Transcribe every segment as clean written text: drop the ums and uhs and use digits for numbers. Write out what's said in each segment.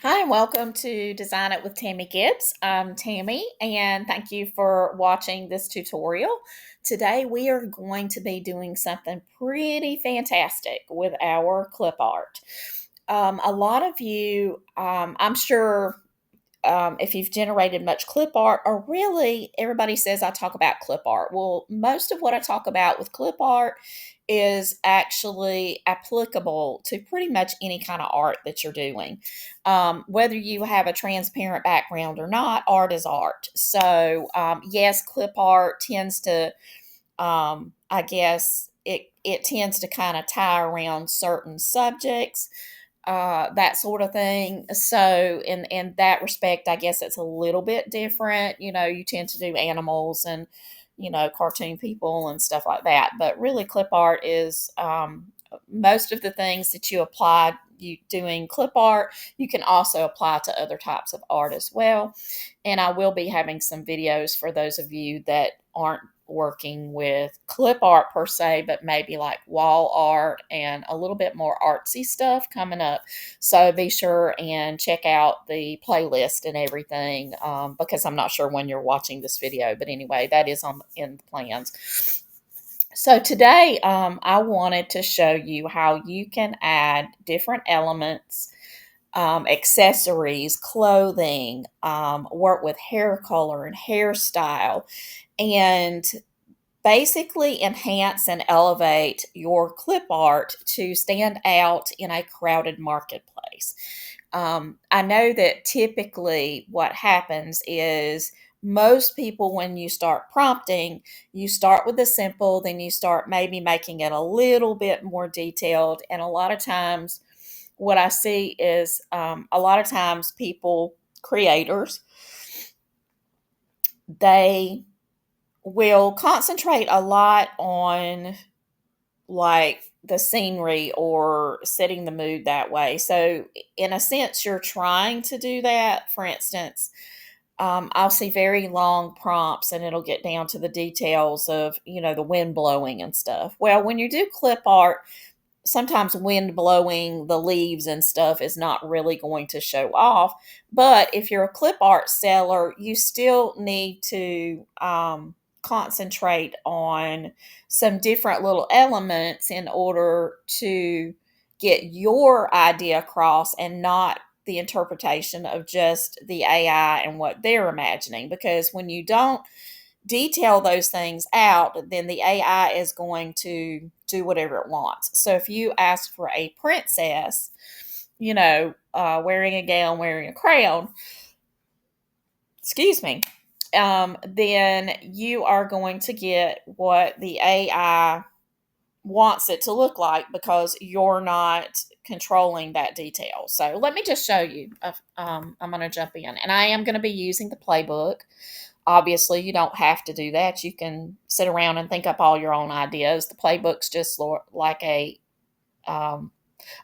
Hi, and welcome to Design It with Tammy Gibbs. I'm Tammy, and thank you for watching this tutorial. Today, we are going to be doing something pretty fantastic with our clip art. A lot of you, I'm sure, if you've generated much clip art, or really everybody says I talk about clip art. Well, most of what I talk about with clip art is actually applicable to pretty much any kind of art that you're doing. Whether you have a transparent background or not, art is art. So, yes, clip art tends to, I guess, it tends to kind of tie around certain subjects, that sort of thing. So in that respect, I guess it's a little bit different. You tend to do animals and cartoon people and stuff like that. But really, clip art is most of the things that you apply. You doing clip art, you can also apply to other types of art as well. And I will be having some videos for those of you that aren't working with clip art per se, but maybe like wall art and a little bit more artsy stuff coming up. So be sure and check out the playlist and everything, because I'm not sure when you're watching this video, but anyway, that is on in the plans. So today, I wanted to show you how you can add different elements, accessories, clothing, work with hair color and hairstyle, and basically enhance and elevate your clip art to stand out in a crowded marketplace. I know that typically what happens is most people, when you start prompting, you start with the simple, then you start maybe making it a little bit more detailed. And a lot of times, what I see is a lot of times people, creators, they will concentrate a lot on like the scenery or setting the mood that way. So, in a sense, you're trying to do that. For instance, I'll see very long prompts and it'll get down to the details of, the wind blowing and stuff. Well, when you do clip art, sometimes wind blowing the leaves and stuff is not really going to show off. But if you're a clip art seller, you still need to concentrate on some different little elements in order to get your idea across and not the interpretation of just the AI and what they're imagining. Because when you don't detail those things out, then the AI is going to do whatever it wants. So if you ask for a princess, wearing a gown, wearing a crown, excuse me, then you are going to get what the AI wants it to look like because you're not controlling that detail. So let me just show you. I'm going to jump in, and I am going to be using the Playbook. Obviously, you don't have to do that. You can sit around and think up all your own ideas. The Playbook's just like um,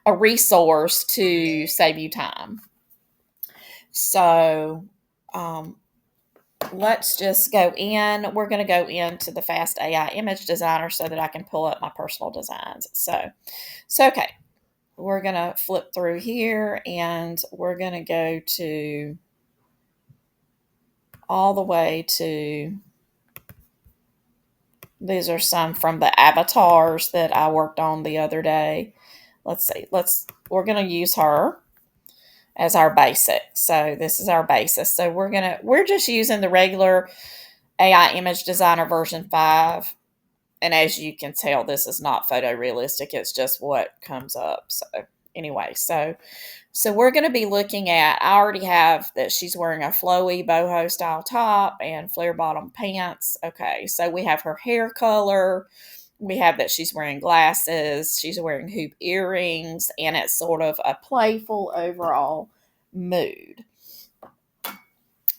a resource to save you time. So um, let's just go in. We're going to go into the Fast AI Image Designer so that I can pull up my personal designs. So okay, we're going to flip through here and we're going to go to all the way to, these are some from the avatars that I worked on the other day. Let's see. We're going to use her as our basic. So this is our basis. So we're just using the regular AI Image Designer version 5. And as you can tell, this is not photorealistic. It's just what comes up. So anyway, so we're going to be looking at, I already have that she's wearing a flowy boho style top and flare bottom pants. Okay, so we have her hair color. We have that she's wearing glasses. She's wearing hoop earrings, and it's sort of a playful overall mood.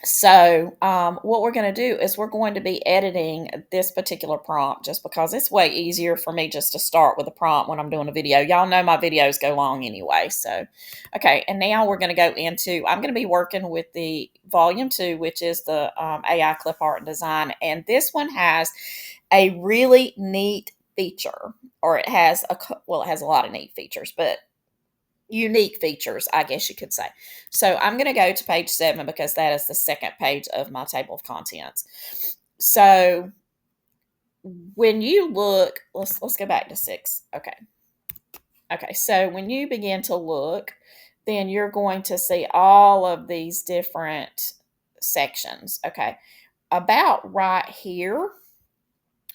So, what we're going to do is we're going to be editing this particular prompt just because it's way easier for me just to start with a prompt when I'm doing a video. Y'all know my videos go long anyway. So, okay, and now we're going to go into, I'm going to be working with the volume 2, which is the AI Clip Art and Design. And this one has a really neat feature, or it has a lot of neat features, but unique features, I guess you could say. So I'm going to go to page 7 because that is the second page of my table of contents. So when you look, let's go back to 6. Okay, so when you begin to look, then you're going to see all of these different sections. Okay, about right here,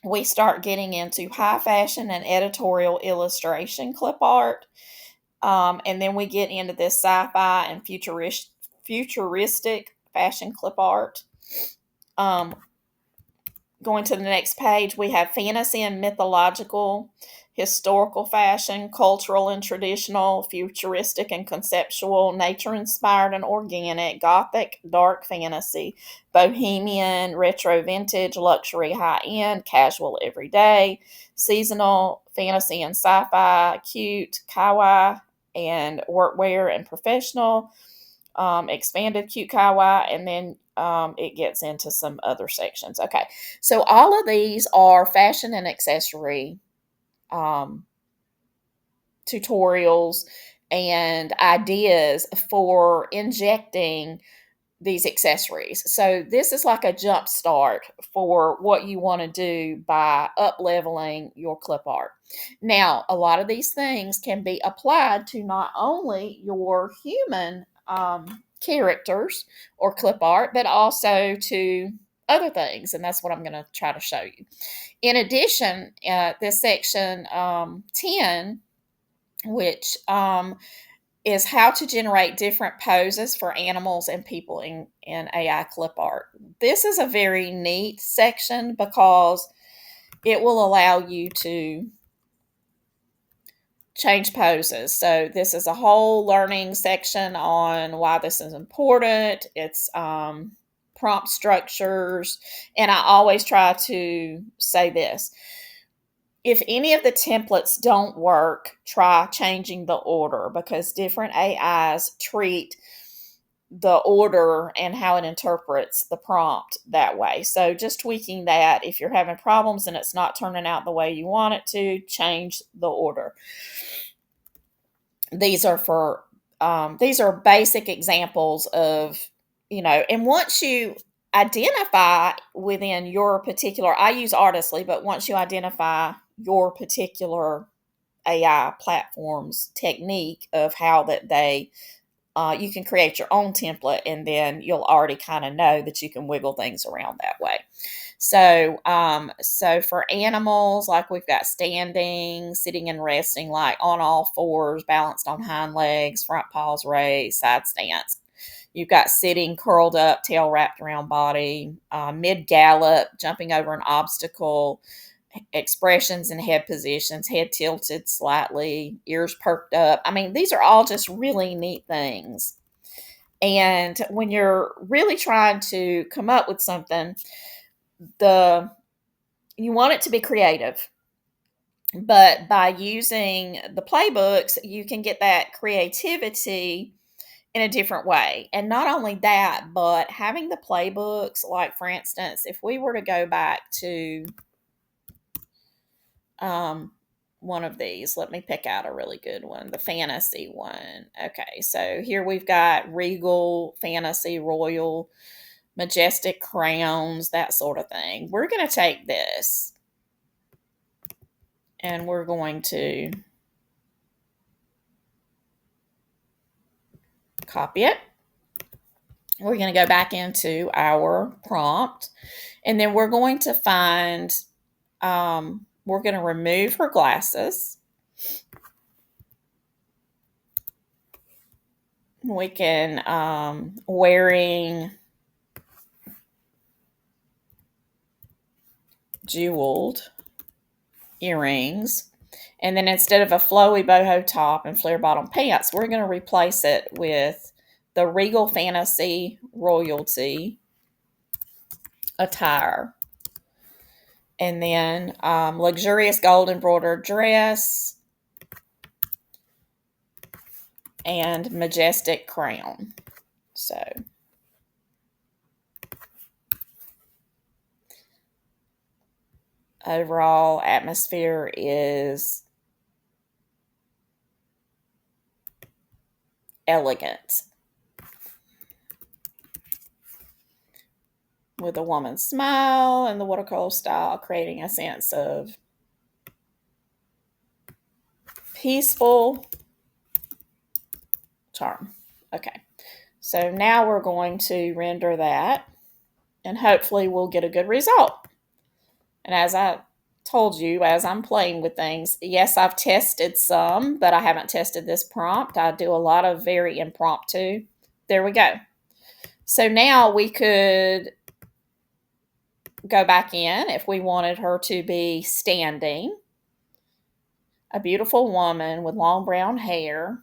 we start getting into high fashion and editorial illustration clip art. And then we get into this sci-fi and futuristic fashion clip art. Um, Going to the next page, we have fantasy and mythological, historical fashion, cultural and traditional, futuristic and conceptual, nature inspired and organic, gothic, dark fantasy, bohemian, retro vintage, luxury high end, casual everyday, seasonal, fantasy and sci fi, cute, kawaii, and workwear and professional, expanded cute kawaii, and then it gets into some other sections. Okay, so all of these are fashion and accessory um, tutorials and ideas for injecting these accessories. So this is like a jump start for what you want to do by up leveling your clip art. Now, a lot of these things can be applied to not only your human characters or clip art, but also to other things. And that's what I'm going to try to show you. In addition, this section 10, which is how to generate different poses for animals and people in AI clip art. This is a very neat section because it will allow you to change poses. So this is a whole learning section on why this is important. It's prompt structures, and I always try to say this. If any of the templates don't work, try changing the order because different AIs treat the order and how it interprets the prompt that way. So just tweaking that. If you're having problems and it's not turning out the way you want it to, change the order. These are basic examples of, and once you identify within your particular, I use Artistly, but once you identify your particular AI platform's technique of how that you can create your own template, and then you'll already kind of know that you can wiggle things around that way. So for animals, like we've got standing, sitting and resting, like on all fours, balanced on hind legs, front paws raised, side stance. You've got sitting, curled up, tail wrapped around body, mid gallop, jumping over an obstacle, expressions and head positions, head tilted slightly, ears perked up. I mean, these are all just really neat things. And when you're really trying to come up with something, you want it to be creative. But by using the playbooks, you can get that creativity in a different way. And not only that, but having the playbooks, like for instance, if we were to go back to one of these, let me pick out a really good one, the fantasy one. Okay, so here we've got regal, fantasy, royal, majestic crowns, that sort of thing. We're going to take this and we're going to copy it. We're going to go back into our prompt, and then we're going to find, we're going to remove her glasses. We can, wearing jeweled earrings. And then instead of a flowy boho top and flare bottom pants, we're going to replace it with the Regal Fantasy Royalty attire. And then luxurious gold embroidered dress and majestic crown. So overall atmosphere is elegant. With a woman's smile and the watercolor style, creating a sense of peaceful charm. Okay, so now we're going to render that, and hopefully we'll get a good result. And as I told you, as I'm playing with things, yes, I've tested some, but I haven't tested this prompt. I do a lot of very impromptu. There we go. So now we could go back in if we wanted her to be standing. A beautiful woman with long brown hair,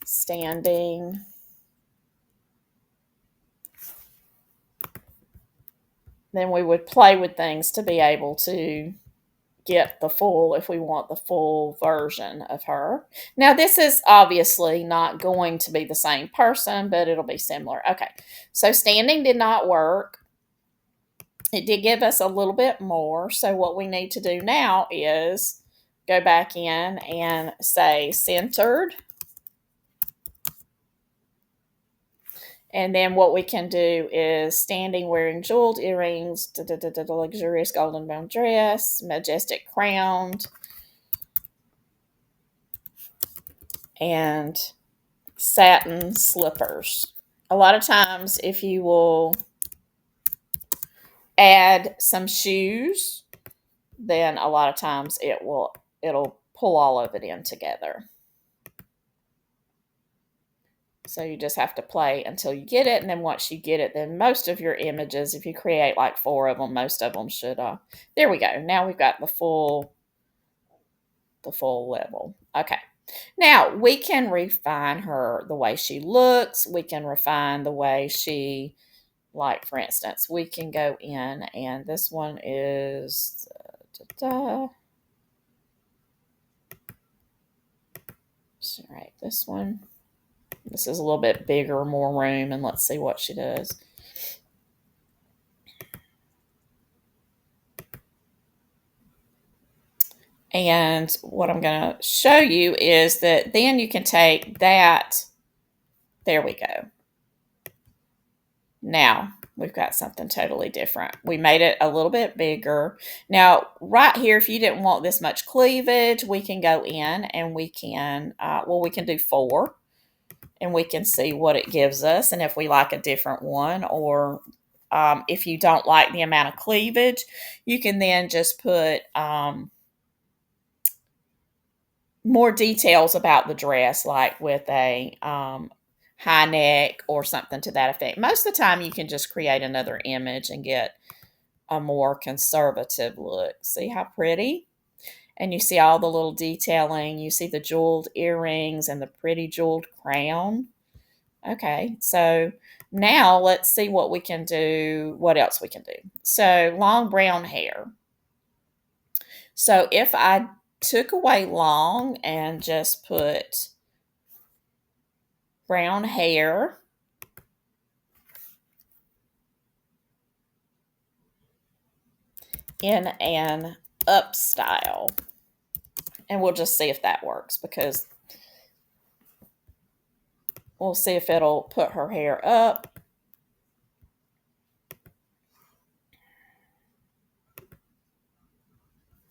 standing. Then we would play with things to be able to get the full, if we want the full version of her. Now, this is obviously not going to be the same person, but it'll be similar. Okay, so standing did not work. It did give us a little bit more. So what we need to do now is go back in and say centered. And then what we can do is standing wearing jeweled earrings, luxurious golden brown dress, majestic crowned, and satin slippers. A lot of times if you will add some shoes, then a lot of times it'll pull all of it in together. So you just have to play until you get it, and then once you get it, then most of your images, if you create like 4 of them, most of them should. There we go. Now we've got the full level. Okay. Now we can refine her the way she looks. We can refine the way she, like for instance, we can go in, and this one is. All right, this one. This is a little bit bigger, more room, and let's see what she does. And what I'm going to show you is that then you can take that. There we go. Now we've got something totally different. We made it a little bit bigger. Now, right here, if you didn't want this much cleavage, we can go in and we can, we can do 4. And we can see what it gives us, and if we like a different one, or if you don't like the amount of cleavage, you can then just put more details about the dress, like with a high neck or something to that effect. Most of the time, you can just create another image and get a more conservative look. See how pretty? And you see all the little detailing. You see the jeweled earrings and the pretty jeweled crown. Okay, so now let's see what we can do, what else we can do. So long brown hair. So if I took away long and just put brown hair, in an up style, and we'll just see if that works, because we'll see if it'll put her hair up.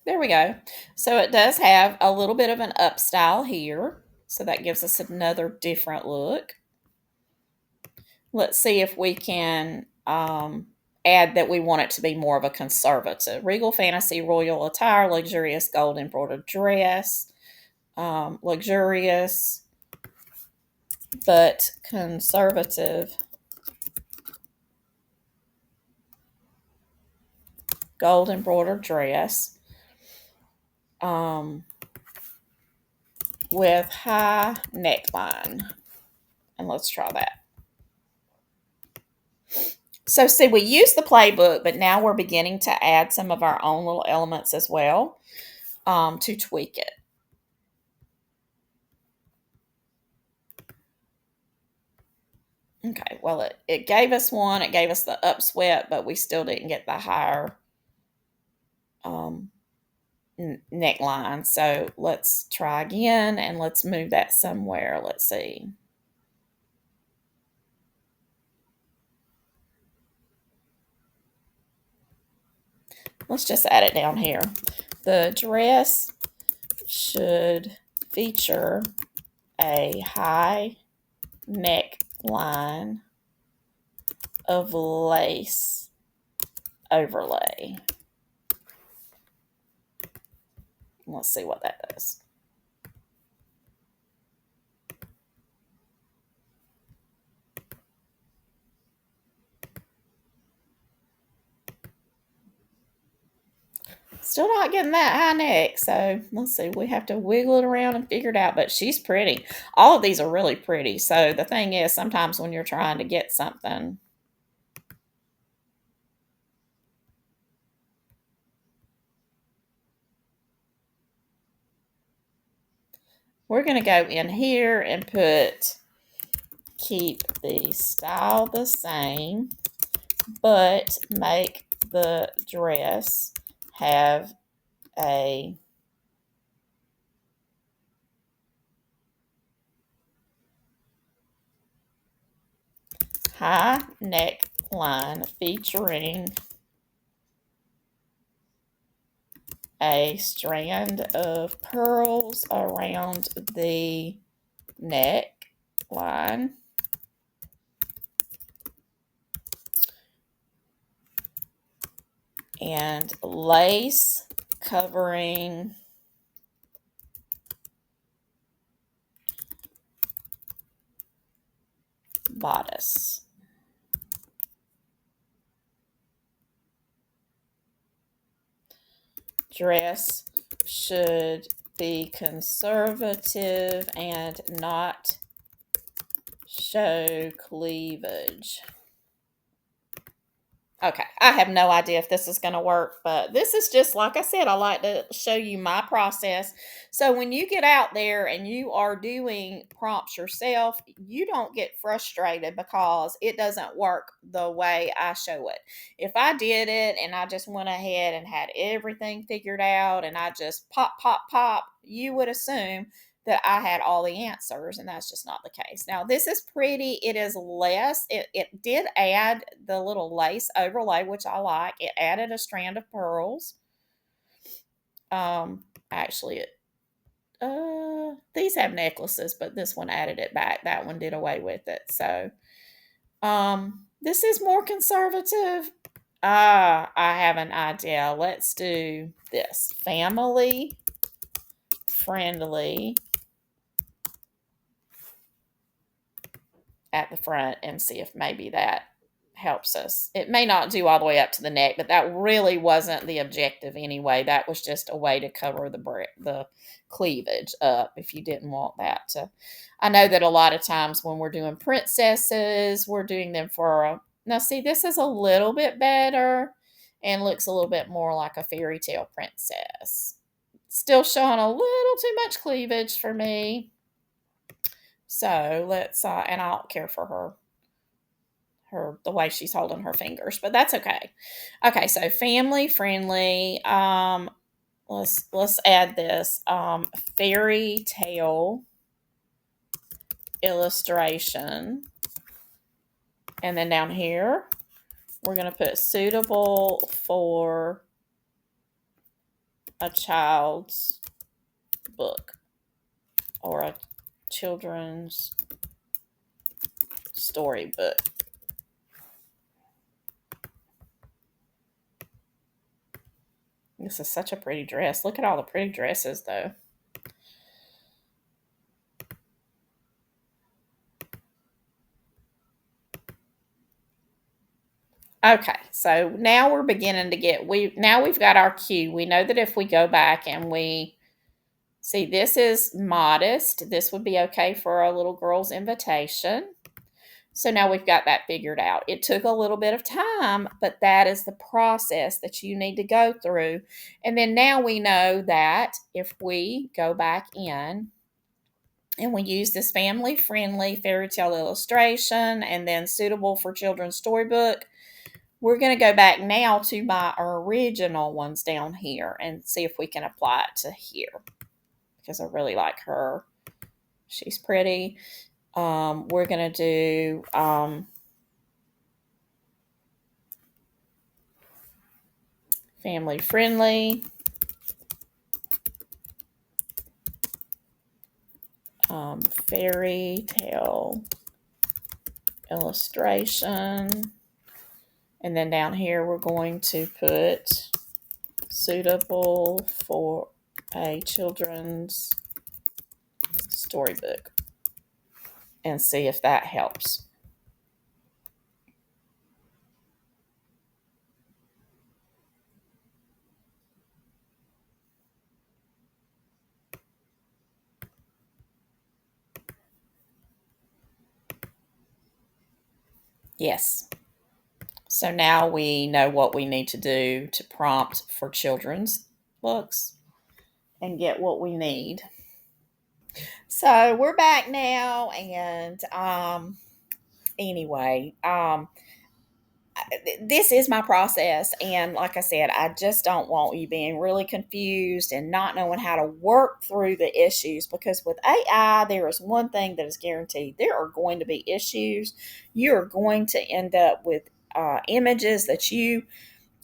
There we go. So it does have a little bit of an up style here. So that gives us another different look. Let's see if we can add that we want it to be more of a conservative. Regal fantasy royal attire, luxurious gold embroidered dress, luxurious but conservative gold embroidered dress with high neckline. And let's try that. So see, we use the playbook, but now we're beginning to add some of our own little elements as well to tweak it. Okay, well, it gave us one. It gave us the up sweat, but we still didn't get the higher neckline. So let's try again and let's move that somewhere. Let's see. Let's just add it down here. The dress should feature a high neckline of lace overlay. Let's see what that does. Still not getting that high neck, so let's see. We have to wiggle it around and figure it out, but she's pretty. All of these are really pretty. So the thing is, sometimes when you're trying to get something, we're going to go in here and keep the style the same, but make the dress have a high neckline featuring a strand of pearls around the neckline and lace covering bodice. Dress should be conservative and not show cleavage. Okay, I have no idea if this is going to work, but this is just, like I said, I like to show you my process. So when you get out there and you are doing prompts yourself, you don't get frustrated because it doesn't work the way I show it. If I did it and I just went ahead and had everything figured out and I just pop, pop, pop, you would assume that I had all the answers, and that's just not the case. Now, this is pretty. It is less. It did add the little lace overlay, which I like. It added a strand of pearls. Actually, these have necklaces, but this one added it back. That one did away with it. So, this is more conservative. I have an idea. Let's do this. Family friendly at the front and see if maybe that helps us. It may not do all the way up to the neck, but that really wasn't the objective anyway. That was just a way to cover the cleavage up if you didn't want that to. I know that a lot of times when we're doing princesses, we're doing them for now see, this is a little bit better and looks a little bit more like a fairy tale princess. Still showing a little too much cleavage for me. So let's, and I don't care for the way she's holding her fingers, but that's okay. Okay, so family friendly. Let's add this fairy tale illustration, and then down here we're going to put suitable for a child's book or a children's storybook. This is such a pretty dress. Look at all the pretty dresses, though. Okay, so now we're beginning to get, now we've got our cue. We know that if we go back and we see this is modest, this would be okay for a little girl's invitation. So now we've got that figured out. It took a little bit of time, but that is the process that you need to go through. And then now we know that if we go back in and we use this family-friendly fairy tale illustration and then suitable for children's storybook, We're going to go back now to my original ones down here and see if we can apply it to here because I really like her. She's pretty. We're going to do family friendly, fairy tale illustration. And then down here, we're going to put suitable for a children's storybook and see if that helps. Yes. So now we know what we need to do to prompt for children's books and get what we need. So we're back now, and anyway, this is my process, and like I said, I just don't want you being really confused and not knowing how to work through the issues, because with AI there is one thing that is guaranteed: there are going to be issues. You're going to end up with images that you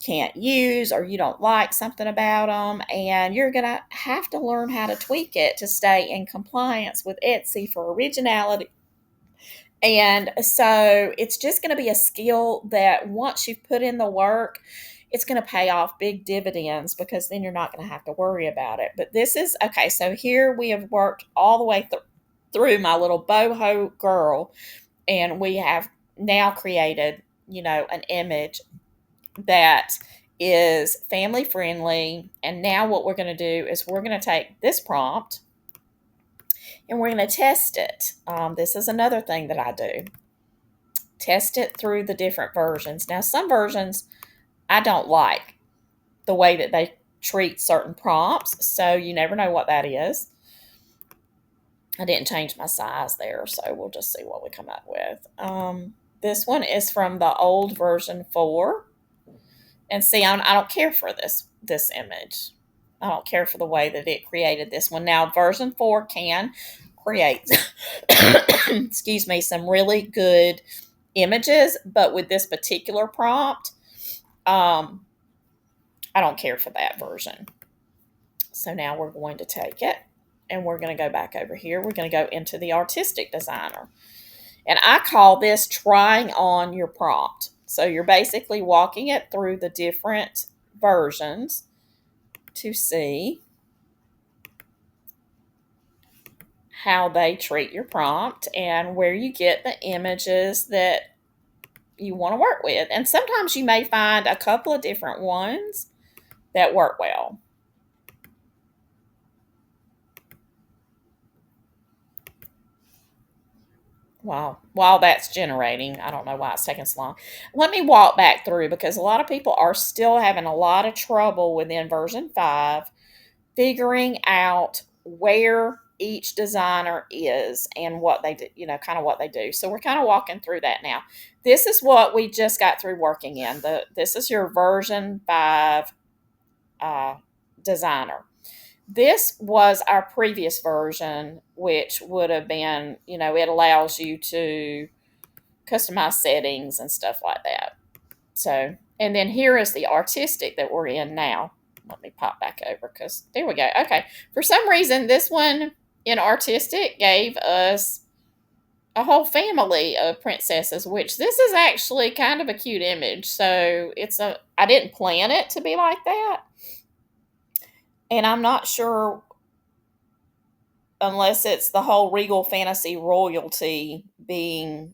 can't use, or you don't like something about them, and you're going to have to learn how to tweak it to stay in compliance with Etsy for originality. And so it's just going to be a skill that once you've put in the work, it's going to pay off big dividends, because then you're not going to have to worry about it. But this is okay. So here we have worked all the way through my little boho girl, and we have now created, an image that is family friendly. And now what we're going to do is we're going to take this prompt and we're going to test it. This is another thing that I do. Test it through the different versions. Now, some versions I don't like the way that they treat certain prompts, so you never know what that is. I didn't change my size there, so we'll just see what we come up with. This one is from the old version 4. And see, I don't care for this image. I don't care for the way that it created this one. Now, version 4 can create, excuse me, some really good images, but with this particular prompt, I don't care for that version. So now we're going to take it and we're going to go back over here. We're going to go into the artistic designer. And I call this trying on your prompt. So you're basically walking it through the different versions to see how they treat your prompt and where you get the images that you want to work with. And sometimes you may find a couple of different ones that work well. Wow. While that's generating, I don't know why it's taking so long. Let me walk back through, because a lot of people are still having a lot of trouble within version 5 figuring out where each designer is and what they do, kind of what they do. So we're kind of walking through that now. This is what we just got through working in. This is your version 5 designer. This was our previous version, which would have been, it allows you to customize settings and stuff like that. So, and then here is the artistic that we're in now. Let me pop back over, because there we go. Okay. For some reason, this one in artistic gave us a whole family of princesses, which this is actually kind of a cute image. So I didn't plan it to be like that. And I'm not sure, unless it's the whole regal fantasy royalty being,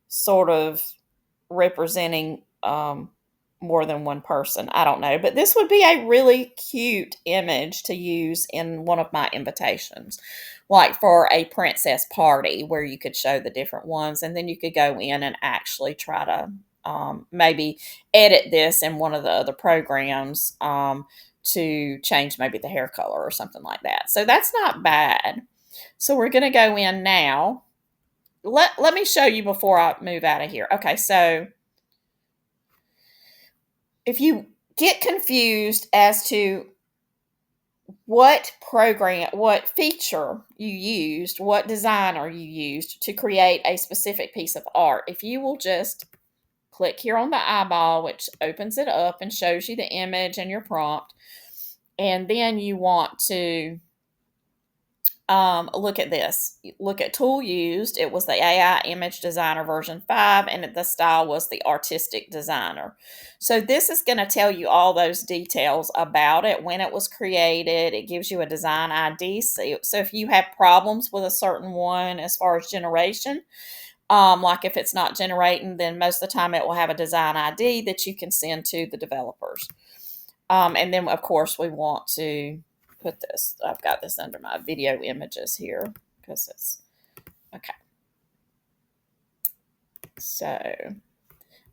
sort of representing more than one person. I don't know. But this would be a really cute image to use in one of my invitations, like for a princess party, where you could show the different ones, and then you could go in and actually try to maybe edit this in one of the other programs to change maybe the hair color or something like that. So that's not bad. So we're going to go in now. Let me show you before I move out of here. Okay, so if you get confused as to what program, what feature you used, what designer you used to create a specific piece of art, if you will just click here on the eyeball, which opens it up and shows you the image and your prompt, and then you want to look at this. Look at tool used. It was the AI Image Designer version 5, and the style was the Artistic Designer. So this is going to tell you all those details about it, when it was created. It gives you a design ID. So if you have problems with a certain one as far as generation, like if it's not generating, then most of the time it will have a design ID that you can send to the developers. And then, of course, we want to put this, I've got this under my video images here because it's, okay. So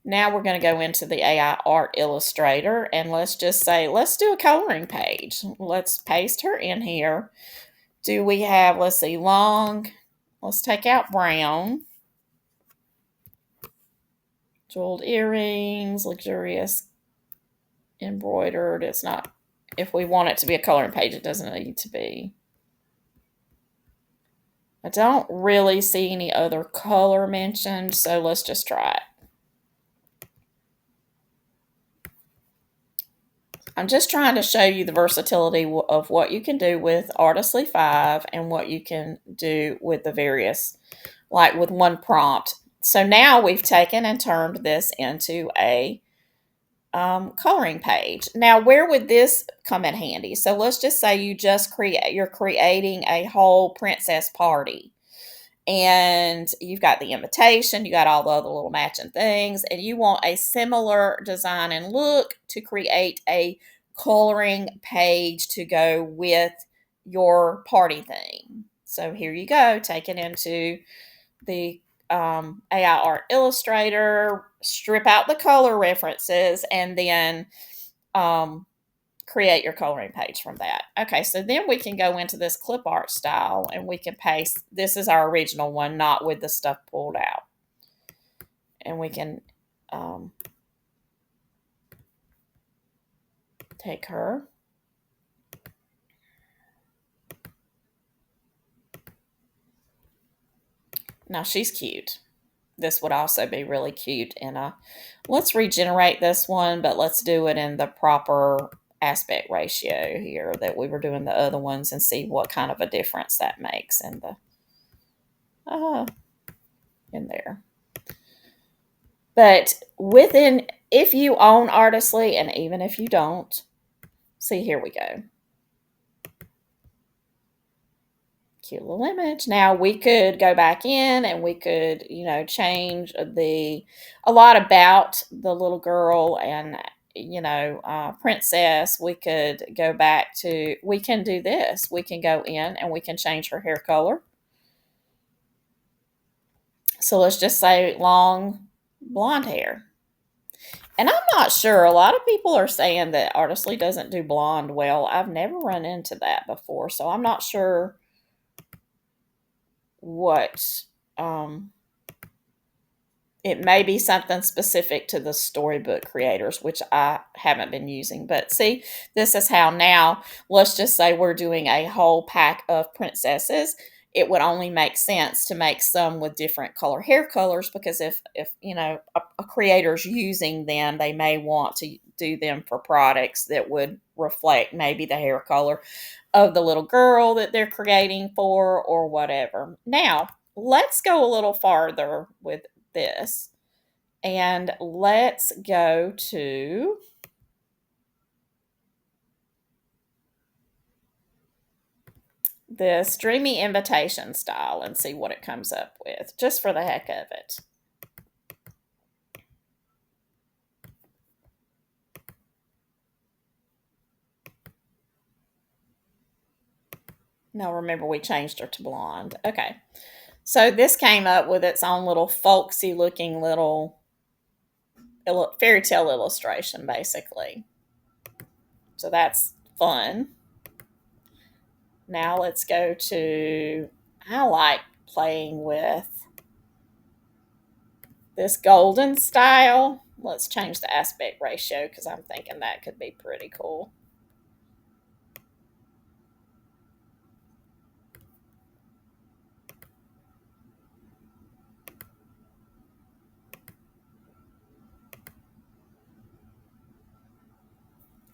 now we're going to go into the AI Art Illustrator, and let's just say, let's do a coloring page. Let's paste her in here. Do we have, let's see, long, let's take out brown. Jeweled earrings, luxurious embroidered. It's not, if we want it to be a coloring page, it doesn't need to be. I don't really see any other color mentioned, so let's just try it. I'm just trying to show you the versatility of what you can do with Artistly 5 and what you can do with the various, like with one prompt. So now we've taken and turned this into a coloring page. Now, where would this come in handy? So let's just say you're creating a whole princess party, and you've got the invitation, you got all the other little matching things, and you want a similar design and look to create a coloring page to go with your party theme. So here you go, take it into the AI Art Illustrator, strip out the color references, and then create your coloring page from that. Okay, so then we can go into this clip art style, and we can paste, this is our original one, not with the stuff pulled out. And we can take her. Now she's cute. This would also be really cute in a, let's regenerate this one, but let's do it in the proper aspect ratio here that we were doing the other ones, and see what kind of a difference that makes in the in there. But within, if you own Artistly, and even if you don't, see, here we go. Cute little image. Now we could go back in and we could, change a lot about the little girl and, princess. We could go back to, we can do this. We can go in and we can change her hair color. So let's just say long blonde hair. And I'm not sure. A lot of people are saying that Artistly doesn't do blonde well. I've never run into that before, so I'm not sure what it may be something specific to the storybook creators, which I haven't been using. But see, this is how now, let's just say we're doing a whole pack of princesses. It would only make sense to make some with different color hair colors, because if a creator's using them, they may want to do them for products that would reflect maybe the hair color of the little girl that they're creating for, or whatever. Now, let's go a little farther with this, and let's go to this dreamy invitation style and see what it comes up with, just for the heck of it. Now remember, we changed her to blonde. Okay, so this came up with its own little folksy looking little fairy tale illustration, basically. So that's fun. Now let's go to, I like playing with this golden style. Let's change the aspect ratio because I'm thinking that could be pretty cool.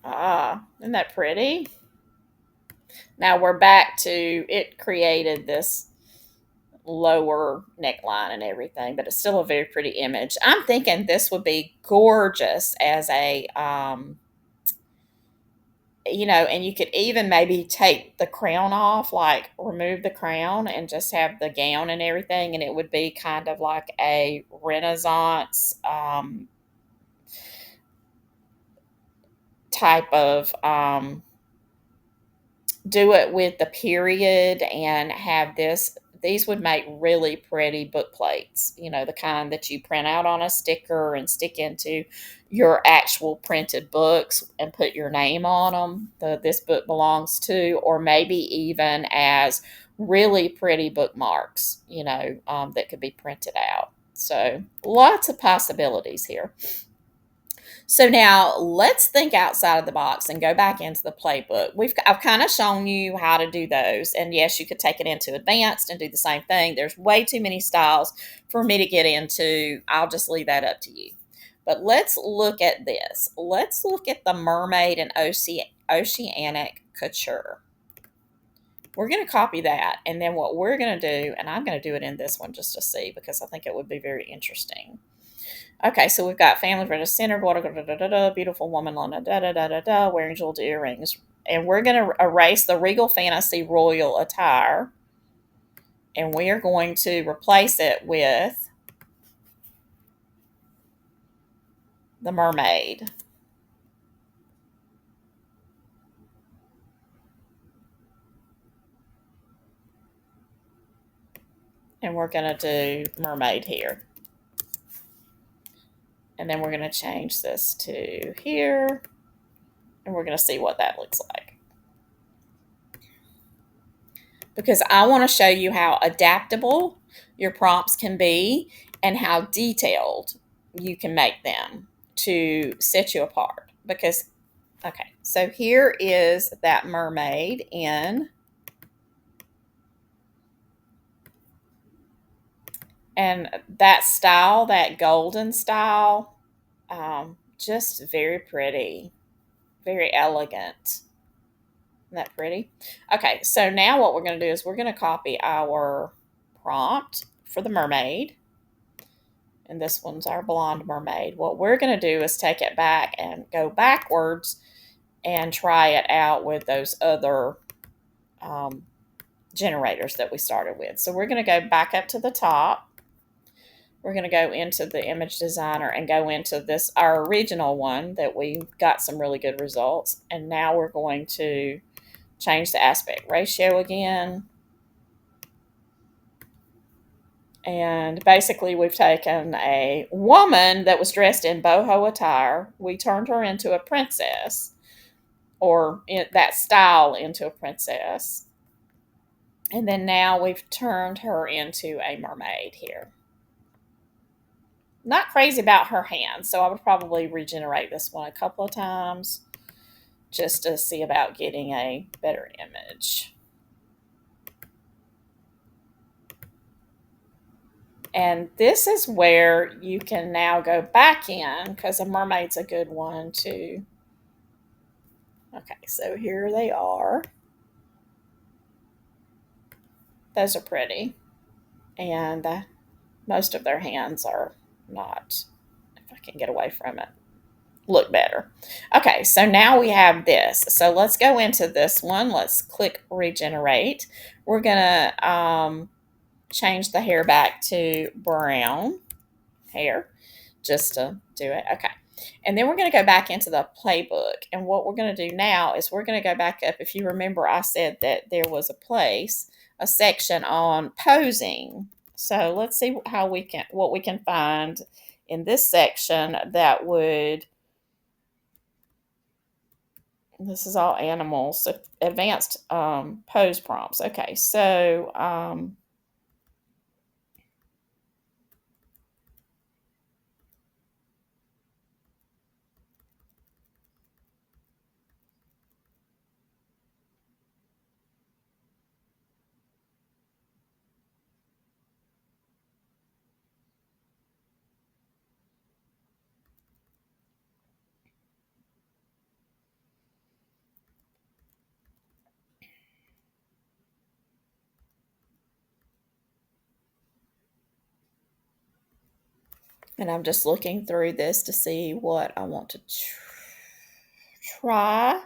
Ah, isn't that pretty? Now we're back to it created this lower neckline and everything, but it's still a very pretty image. I'm thinking this would be gorgeous as a and you could even maybe take the crown off, like remove the crown and just have the gown and everything, and it would be kind of like a Renaissance type of do it with the period and have this. These would make really pretty book plates, the kind that you print out on a sticker and stick into your actual printed books and put your name on them, this book belongs to, or maybe even as really pretty bookmarks, that could be printed out. So lots of possibilities here. So now let's think outside of the box and go back into the playbook. I've kind of shown you how to do those. And yes, you could take it into advanced and do the same thing. There's way too many styles for me to get into. I'll just leave that up to you. But let's look at this. Let's look at the mermaid and oceanic couture. We're going to copy that. And then what we're going to do, and I'm going to do it in this one just to see because I think it would be very interesting. Okay, so we've got family for the center, beautiful woman, wearing jeweled earrings. And we're going to erase the Regal Fantasy Royal attire. And we are going to replace it with the mermaid. And we're going to do mermaid here. And then we're going to change this to here. And we're going to see what that looks like. Because I want to show you how adaptable your prompts can be and how detailed you can make them to set you apart. Because, okay, so here is that mermaid in, and that style, that golden style, just very pretty, very elegant. Isn't that pretty? Okay, so now what we're going to do is we're going to copy our prompt for the mermaid. And this one's our blonde mermaid. What we're going to do is take it back and go backwards and try it out with those other generators that we started with. So we're going to go back up to the top. We're going to go into the image designer and go into this, our original one that we got some really good results. And now we're going to change the aspect ratio again. And basically, we've taken a woman that was dressed in boho attire. We turned her into a princess, or that style into a princess. And then now we've turned her into a mermaid here. Not crazy about her hands, so I would probably regenerate this one a couple of times just to see about getting a better image. And this is where you can now go back in because a mermaid's a good one too. Okay, so here they are. Those are pretty. And most of their hands are not, if I can get away from it, look better. Okay, so now we have this. So let's go into this one. Let's click regenerate. We're going to change the hair back to brown hair just to do it. Okay. And then we're going to go back into the playbook. And what we're going to do now is we're going to go back up. If you remember, I said that there was a section on posing. So let's see what we can find in this section that would, this is all animals, so advanced pose prompts. Okay, so And I'm just looking through this to see what I want to try.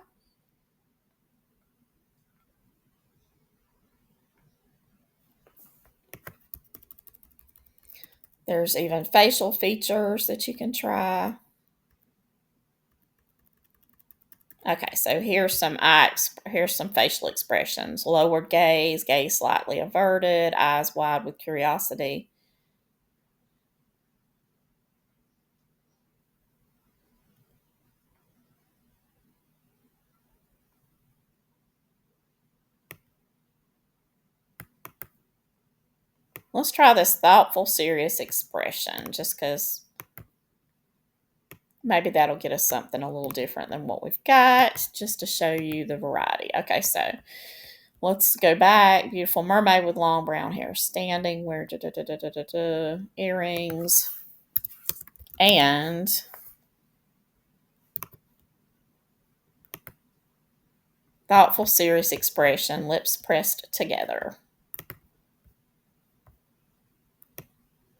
There's even facial features that you can try. Okay, so here's some facial expressions: lowered gaze, gaze slightly averted, eyes wide with curiosity. Let's try this thoughtful, serious expression, just because maybe that'll get us something a little different than what we've got, just to show you the variety. Okay, so let's go back. Beautiful mermaid with long brown hair, standing where earrings, and thoughtful, serious expression, lips pressed together.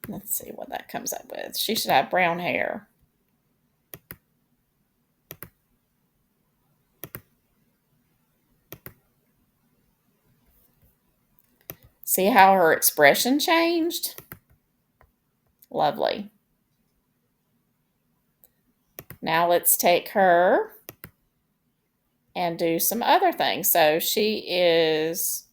Let's see what that comes up with. She should have brown hair. See how her expression changed? Lovely. Now let's take her and do some other things. So she is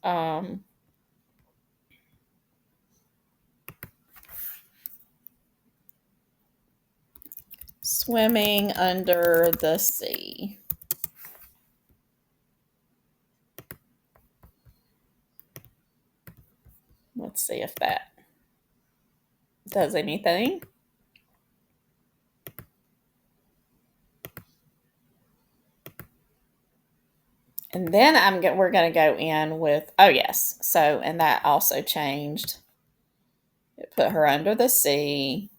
swimming under the sea. Let's see if that does anything. And then we're going to go in with, oh yes, so, and that also changed. It put her under the sea.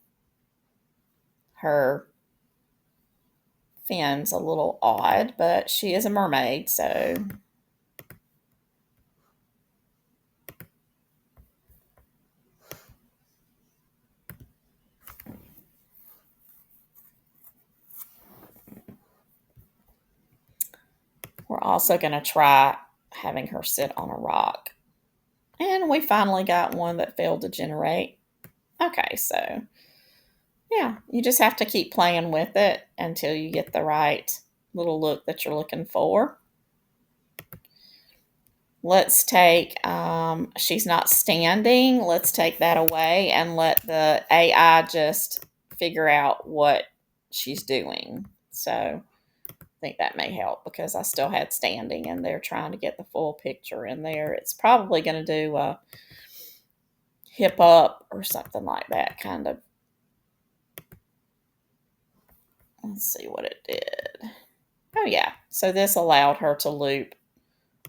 Her fin's a little odd, but she is a mermaid, so we're also going to try having her sit on a rock. And we finally got one that failed to generate. Okay, so yeah, you just have to keep playing with it until you get the right little look that you're looking for. Let's take, she's not standing. Let's take that away and let the AI just figure out what she's doing. So I think that may help because I still had standing and they're trying to get the full picture in there. It's probably going to do a hip up or something like that kind of. Let's see what it did. Oh yeah, so this allowed her to loop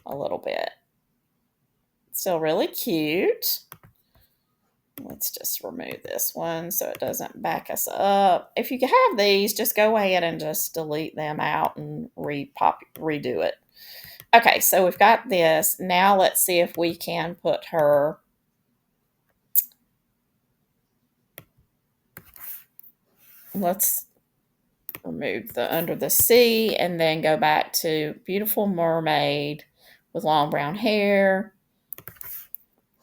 a little bit. Still really cute. Let's just remove this one so it doesn't back us up. If you have these, just go ahead and just delete them out and redo it. Okay, so we've got this. Now let's see if we can put her let's remove the under the sea and then go back to beautiful mermaid with long brown hair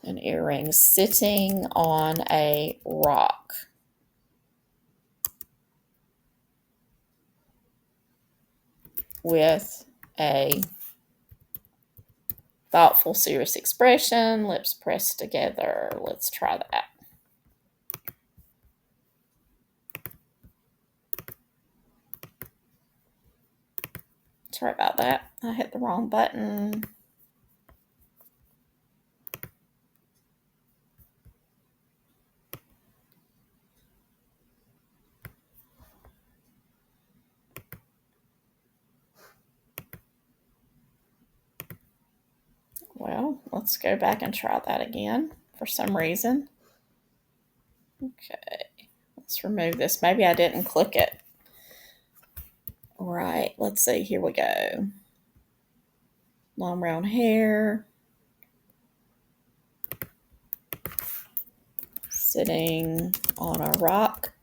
and earrings sitting on a rock. With a thoughtful, serious expression, lips pressed together. Let's try that. Sorry about that. I hit the wrong button. Well, let's go back and try that again for some reason. Okay, let's remove this. Maybe I didn't click it. All right, let's see. Here we go. Long brown hair. Sitting on a rock.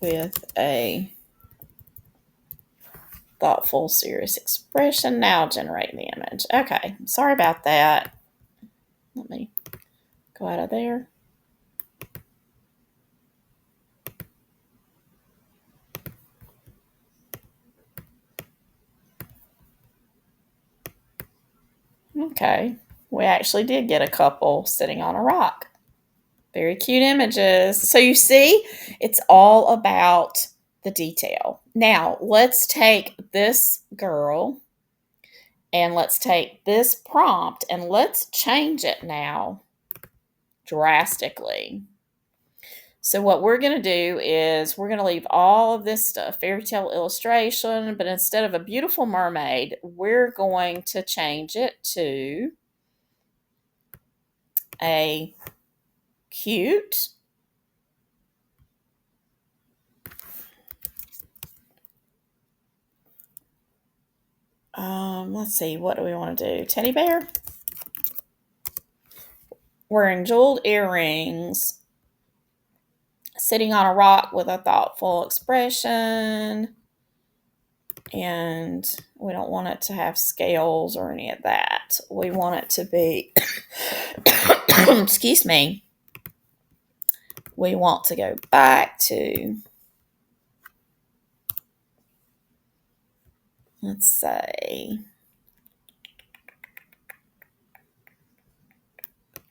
with a thoughtful, serious expression. Now generate the image. Okay, sorry about that. Let me go out of there. Okay, we actually did get a couple sitting on a rock. Very cute images. So you see, it's all about the detail. Now, let's take this girl and let's take this prompt and let's change it now drastically. So what we're going to do is we're going to leave all of this stuff, fairy tale illustration, but instead of a beautiful mermaid, we're going to change it to a cute, let's see, what do we want to do? Teddy bear? Wearing jeweled earrings, sitting on a rock with a thoughtful expression, and we don't want it to have scales or any of that. We want it to be, excuse me, we want to go back to, let's say,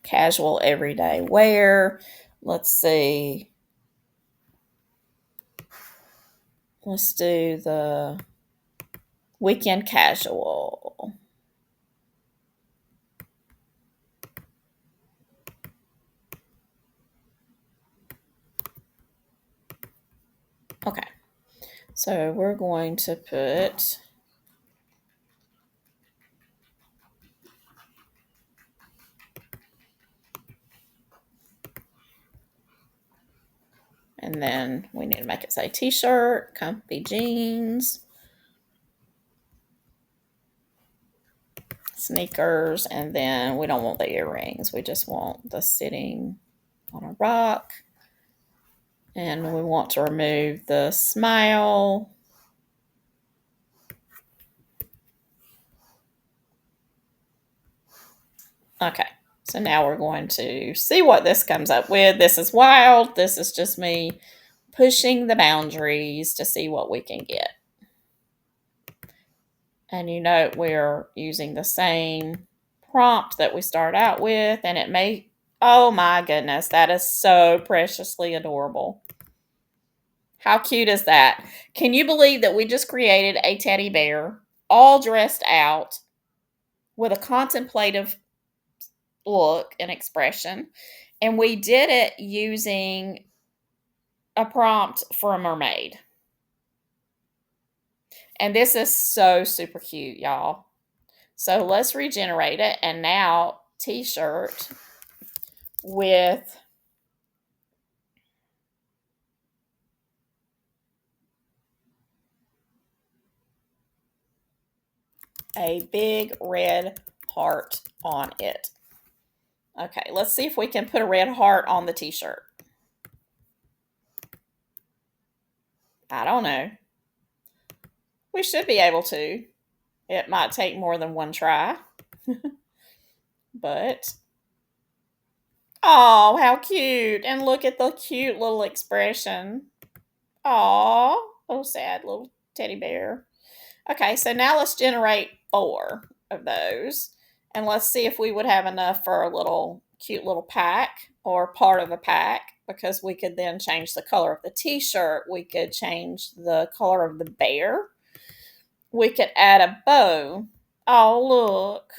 casual everyday wear. Let's see. Let's do the weekend casual. Okay. So we're going to put and then we need to make it say t-shirt, comfy jeans, sneakers, and then we don't want the earrings. We just want the sitting on a rock. And we want to remove the smile. Okay, so now we're going to see what this comes up with. This is wild. This is just me pushing the boundaries to see what we can get. And you note we're using the same prompt that we start out with, and it may, oh my goodness, that is so preciously adorable. How cute is that? Can you believe that we just created a teddy bear all dressed out with a contemplative look and expression, and we did it using a prompt for a mermaid. And this is so super cute, y'all. So let's regenerate it. And now t-shirt with a big red heart on it. Okay, let's see if we can put a red heart on the t-shirt. I don't know. We should be able to. It might take more than one try. But, oh, how cute. And look at the cute little expression. Oh, little sad little teddy bear. Okay, so now let's generate 4 of those. And let's see if we would have enough for a little cute little pack or part of a pack, because we could then change the color of the t-shirt. We could change the color of the bear. We could add a bow. Oh, look.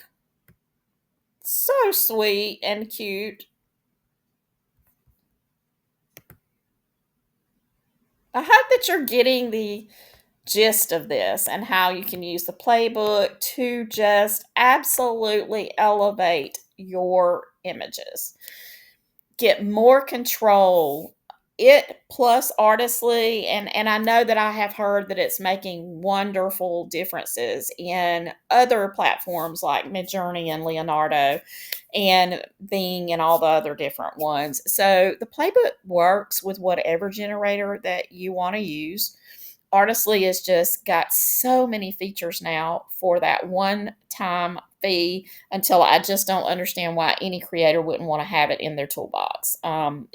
So sweet and cute. I hope that you're getting the gist of this and how you can use the playbook to just absolutely elevate your images. Get more control it plus Artistly, and I know that I have heard that it's making wonderful differences in other platforms like Midjourney and Leonardo and Bing and all the other different ones. So the Playbook works with whatever generator that you want to use. Artistly has just got so many features now for that one time fee until I just don't understand why any creator wouldn't want to have it in their toolbox.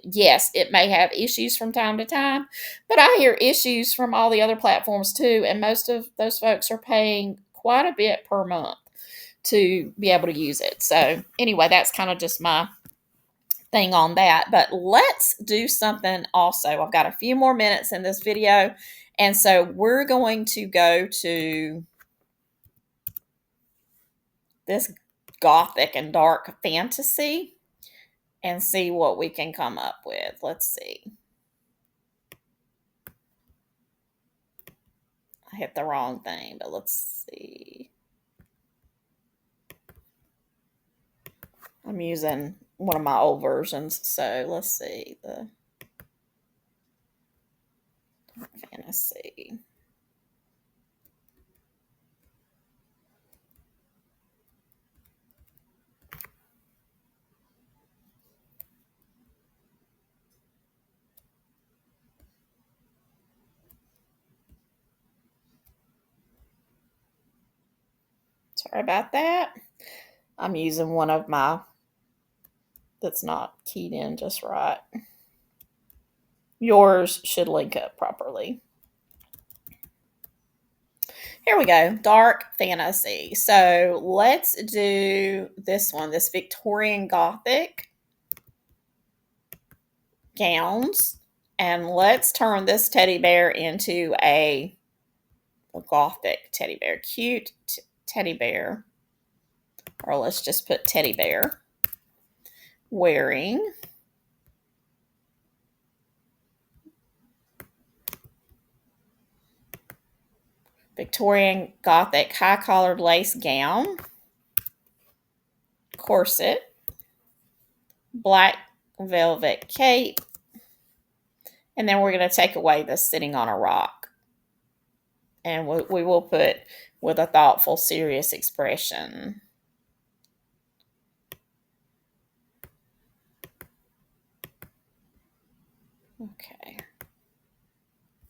Yes, it may have issues from time to time, but I hear issues from all the other platforms too, and most of those folks are paying quite a bit per month to be able to use it. So, anyway, that's kind of just my thing on that. But let's do something also. I've got a few more minutes in this video, and so we're going to go to this gothic and dark fantasy and see what we can come up with. Let's see. I hit the wrong thing, but let's see. I'm using one of my old versions, so let's see. The fantasy. Sorry about that. I'm using one of my that's not keyed in just right. Yours should link up properly. Here we go, dark fantasy. So let's do this one, this Victorian Gothic gowns. And let's turn this teddy bear into a Gothic teddy bear. Cute teddy bear. Or let's just put teddy bear wearing Victorian Gothic high collared lace gown, corset, black velvet cape, and then we're going to take away the sitting on a rock. And we will put with a thoughtful, serious expression. Okay.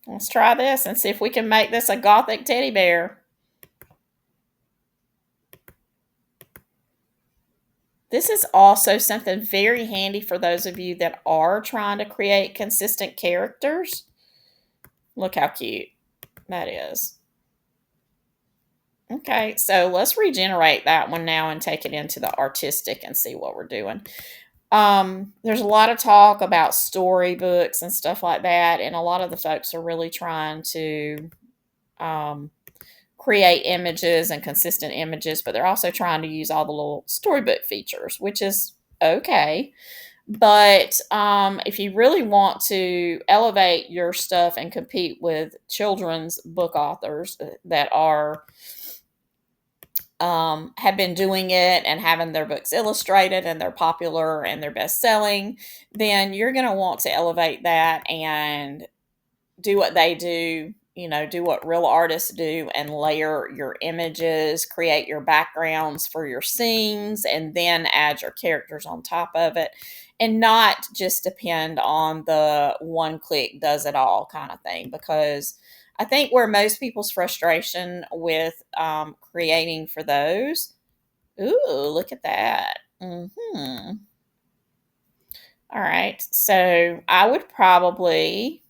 Let's try this and see if we can make this a Gothic teddy bear. This is also something very handy for those of you that are trying to create consistent characters. Look how cute that is. Okay, so let's regenerate that one now and take it into the artistic and see what we're doing. There's a lot of talk about storybooks and stuff like that, and a lot of the folks are really trying to create images and consistent images, but they're also trying to use all the little storybook features, which is okay. But if you really want to elevate your stuff and compete with children's book authors that are have been doing it and having their books illustrated and they're popular and they're best selling, then you're going to want to elevate that and do what they do, do what real artists do and layer your images, create your backgrounds for your scenes, and then add your characters on top of it, and not just depend on the one click does it all kind of thing. Because I think where most people's frustration with creating for those, ooh, look at that. All right, so I would probably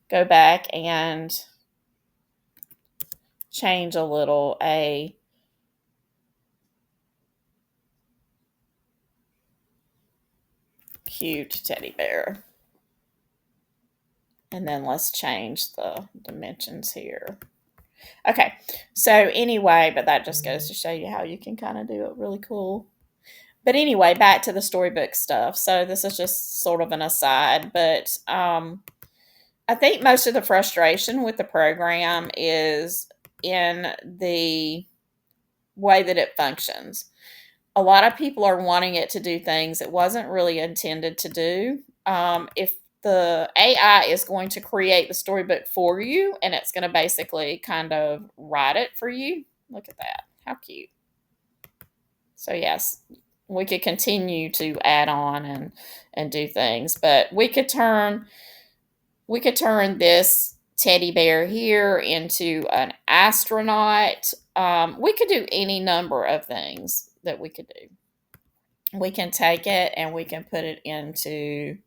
go back and change a little a cute teddy bear. And then let's change the dimensions here. Okay, so anyway, but that just goes to show you how you can kind of do it really cool. But anyway, back to the storybook stuff. So this is just sort of an aside, but I think most of the frustration with the program is in the way that it functions. A lot of people are wanting it to do things it wasn't really intended to do. If the AI is going to create the storybook for you, and it's going to basically kind of write it for you. Look at that. How cute. So yes, we could continue to add on and do things, but we could turn this teddy bear here into an astronaut. We could do any number of things that we could do. We can take it and we can put it into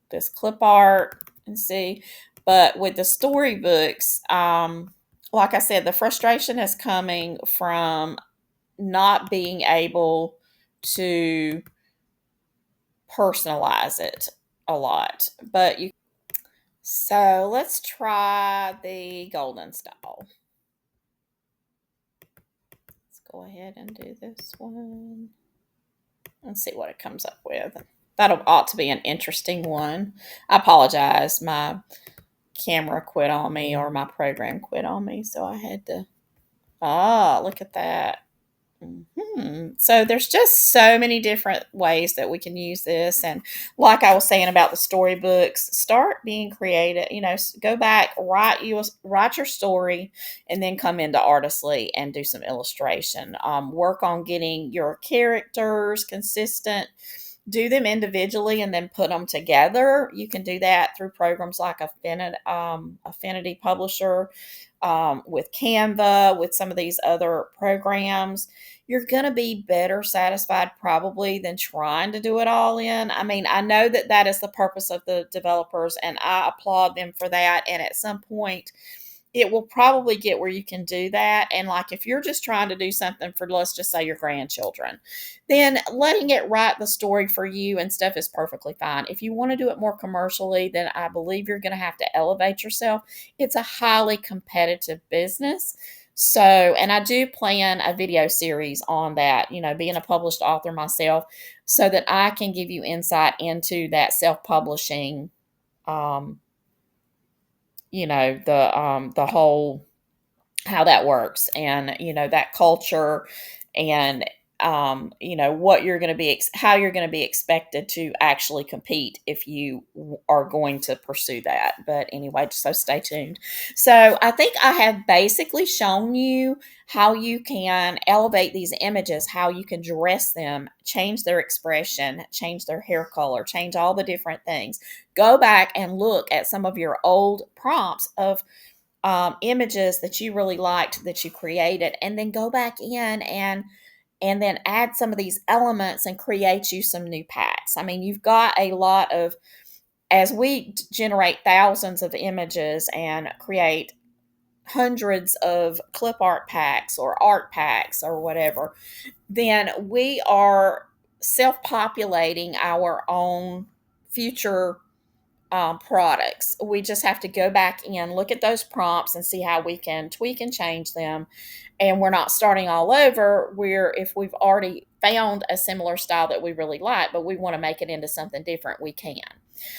this clip art and see. But with the storybooks, like I said, the frustration is coming from not being able to personalize it a lot. But you so let's try the golden style. Let's go ahead and do this one. Let's see what it comes up with. That'll ought to be an interesting one. I apologize. My camera quit on me or my program quit on me, so I had to. Ah, look at that. So there's just so many different ways that we can use this, and like I was saying about the storybooks, start being creative. Go back, write your story, and then come into Artistly and do some illustration. Work on getting your characters consistent. Do them individually and then put them together. You can do that through programs like Affinity Publisher, with Canva, with some of these other programs. You're going to be better satisfied probably than trying to do it all in. I mean, I know that that is the purpose of the developers, and I applaud them for that. And at some point, it will probably get where you can do that. And like if you're just trying to do something for, let's just say, your grandchildren, then letting it write the story for you and stuff is perfectly fine. If you want to do it more commercially, then I believe you're going to have to elevate yourself. It's a highly competitive business. So, and I do plan a video series on that, being a published author myself, so that I can give you insight into that self-publishing, um, the whole how that works, and that culture, and what you're going to be how you're going to be expected to actually compete if you are going to pursue that. But anyway, so stay tuned. So I think I have basically shown you how you can elevate these images, how you can dress them, change their expression, change their hair color, change all the different things. Go back and look at some of your old prompts of images that you really liked that you created, and then go back in and then add some of these elements and create you some new packs. I mean, you've got a lot of, as we generate thousands of images and create hundreds of clip art packs or art packs or whatever, then we are self-populating our own future products. We just have to go back and look at those prompts and see how we can tweak and change them. And we're not starting all over. If we've already found a similar style that we really like, but we want to make it into something different, we can.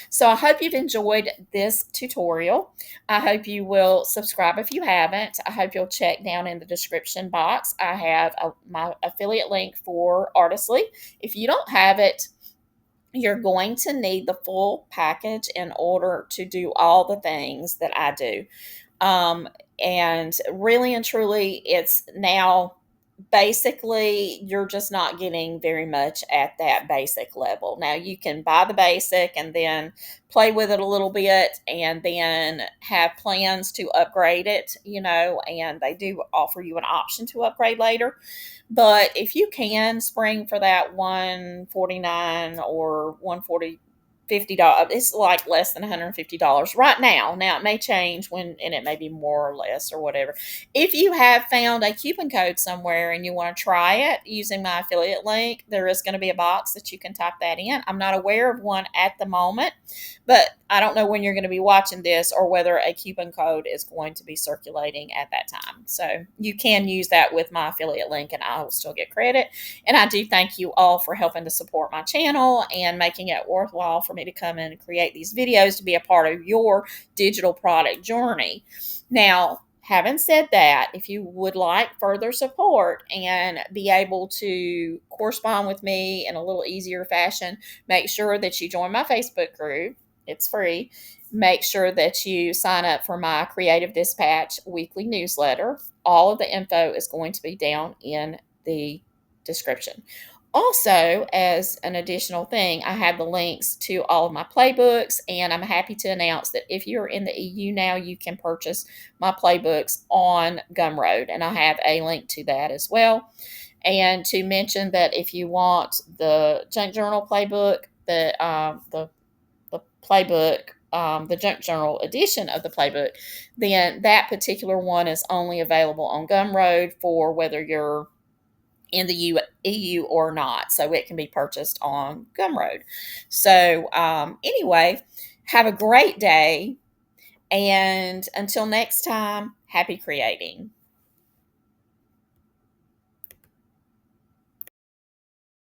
So I hope you've enjoyed this tutorial. I hope you will subscribe if you haven't. I hope you'll check down in the description box. I have my affiliate link for Artistly. If you don't have it, you're going to need the full package in order to do all the things that I do. And really and truly, it's now basically you're just not getting very much at that basic level. Now you can buy the basic and then play with it a little bit and then have plans to upgrade it, and they do offer you an option to upgrade later. But if you can spring for that 149 or 140 $50, it's like less than $150 right now. Now it may change and it may be more or less or whatever. If you have found a coupon code somewhere and you want to try it using my affiliate link, there is going to be a box that you can type that in. I'm not aware of one at the moment, but I don't know when you're going to be watching this or whether a coupon code is going to be circulating at that time. So you can use that with my affiliate link and I will still get credit. And I do thank you all for helping to support my channel and making it worthwhile for me to come in and create these videos to be a part of your digital product journey. Now, having said that, if you would like further support and be able to correspond with me in a little easier fashion, make sure that you join my Facebook group. It's free. Make sure that you sign up for my Creative Dispatch weekly newsletter. All of the info is going to be down in the description. Also, as an additional thing, I have the links to all of my playbooks, and I'm happy to announce that if you're in the EU now, you can purchase my playbooks on Gumroad, and I have a link to that as well. And to mention that if you want the Junk Journal playbook, the playbook, the Junk Journal edition of the playbook, then that particular one is only available on Gumroad for whether you're in the EU or not. So it can be purchased on Gumroad. So, anyway, have a great day. And until next time, happy creating.